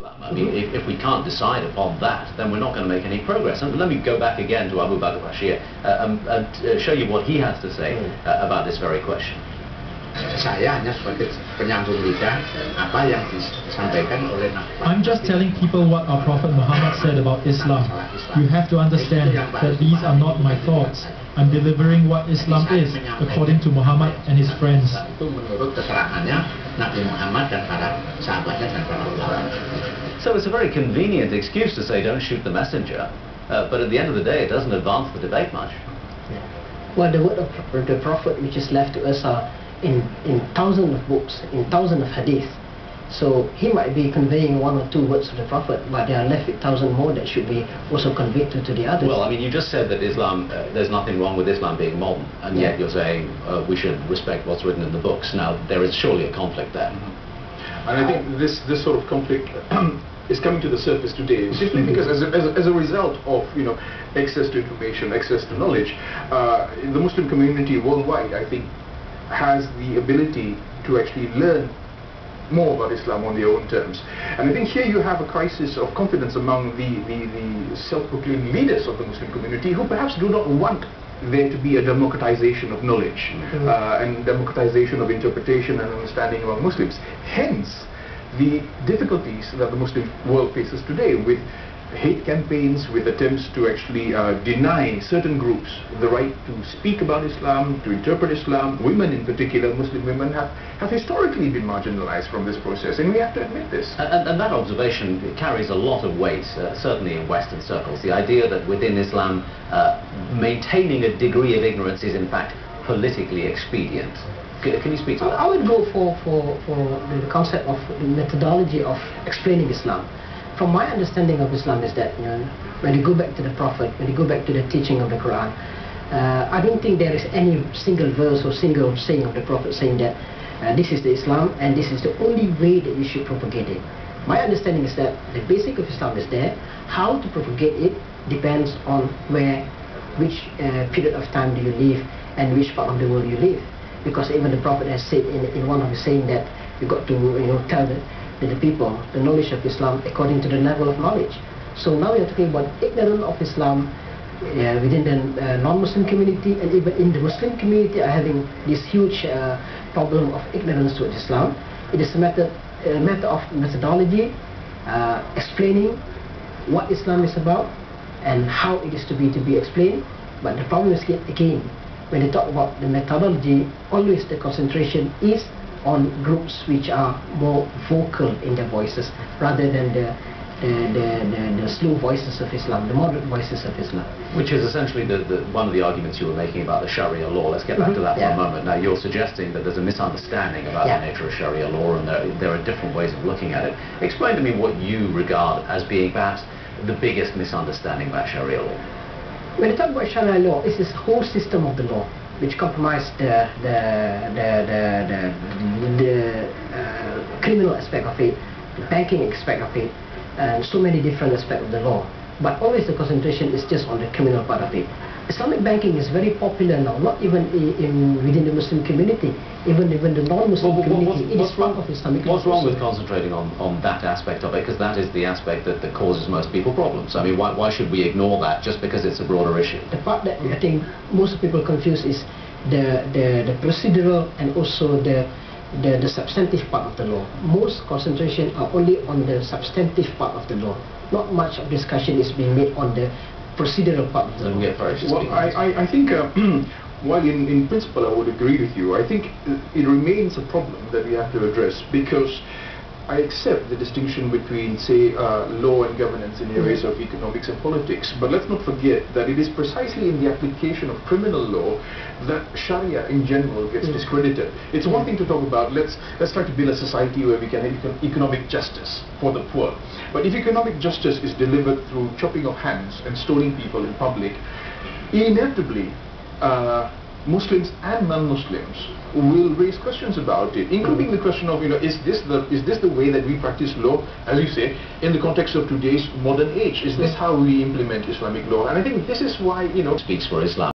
Islam. I mean, if we can't decide upon that, then we're not going to make any progress. And let me go back again to Abu Bakr Bashir and show you what he has to say about this very question. Saya hanya sebagai penyambung lidah apa yang disampaikan oleh Nabi. I'm just telling people what our Prophet Muhammad said about Islam. You have to understand that these are not my thoughts. I'm delivering what Islam is according to Muhammad and his friends. Itu menurut keterangannya Nabi Muhammad dan para sahabatnya dan para ulama. So it's a very convenient excuse to say don't shoot the messenger, but at the end of the day it doesn't advance the debate much. Well, the word of the Prophet which is left to us are in thousands of books, in thousands of hadith. So he might be conveying one or two words of the Prophet, but there are left with thousands more that should be also conveyed to the others. Well, I mean, you just said that Islam, there's nothing wrong with Islam being modern, and yet you're saying we should respect what's written in the books. Now, there is surely a conflict there. And I think this sort of conflict is coming to the surface today, simply because as a result of access to information, access to knowledge, the Muslim community worldwide, I think, has the ability to actually learn more about Islam on their own terms. And I think here you have a crisis of confidence among the self-proclaimed leaders of the Muslim community, who perhaps do not want there to be a democratization of knowledge and democratization of interpretation and understanding among Muslims. Hence the difficulties that the Muslim world faces today, with hate campaigns, with attempts to actually deny certain groups the right to speak about Islam, to interpret Islam. Women in particular, Muslim women, have historically been marginalized from this process, and we have to admit this. And that observation carries a lot of weight, certainly in Western circles. The idea that within Islam, maintaining a degree of ignorance is in fact politically expedient. Can you speak to that? I would go for the concept of the methodology of explaining Islam. From my understanding of Islam is that when you go back to the Prophet, when you go back to the teaching of the Quran, I don't think there is any single verse or single saying of the Prophet saying that this is the Islam and this is the only way that you should propagate it. My understanding is that the basic of Islam is there. How to propagate it depends on which period of time do you live and which part of the world you live. Because even the Prophet has said in one of his saying that you got to tell the people the knowledge of Islam according to the level of knowledge. So now we are talking about ignorance of Islam within the non-Muslim community, and even in the Muslim community are having this huge problem of ignorance towards Islam. It is a matter of methodology, explaining what Islam is about and how it is to be explained. But the problem is again, when they talk about the methodology, always the concentration is on groups which are more vocal in their voices rather than the slow voices of Islam, the moderate voices of Islam. Which is essentially one of the arguments you were making about the Sharia law. Let's get back to that for a moment. Now, you're suggesting that there's a misunderstanding about the nature of Sharia law, and there are different ways of looking at it. Explain to me what you regard as being perhaps the biggest misunderstanding about Sharia law. When you talk about Sharia law, it's this whole system of the law which compromise the criminal aspect of it, the banking aspect of it, and so many different aspects of the law. But always the concentration is just on the criminal part of it. Islamic banking is very popular now, not even within the Muslim community, even the non-Muslim community. It is part of Islamic law. What's wrong with concentrating on that aspect of it? Because that is the aspect that causes most people problems. I mean, why should we ignore that just because it's a broader issue? The part that I think most people confuse is the procedural and also the substantive part of the law. Most concentration are only on the substantive part of the law. Not much of discussion is being made on the procedural part of the law. Well, I think while in principle I would agree with you, I think it remains a problem that we have to address, because I accept the distinction between, say, law and governance in areas of economics and politics, but let's not forget that it is precisely in the application of criminal law that Sharia in general gets discredited. It's one thing to talk about, let's try to build a society where we can have economic justice for the poor. But if economic justice is delivered through chopping of hands and stoning people in public, inevitably Muslims and non-Muslims will raise questions about it, including the question of, is this the way that we practice law, as you say, in the context of today's modern age? Is this how we implement Islamic law? And I think this is why, speaks for Islam.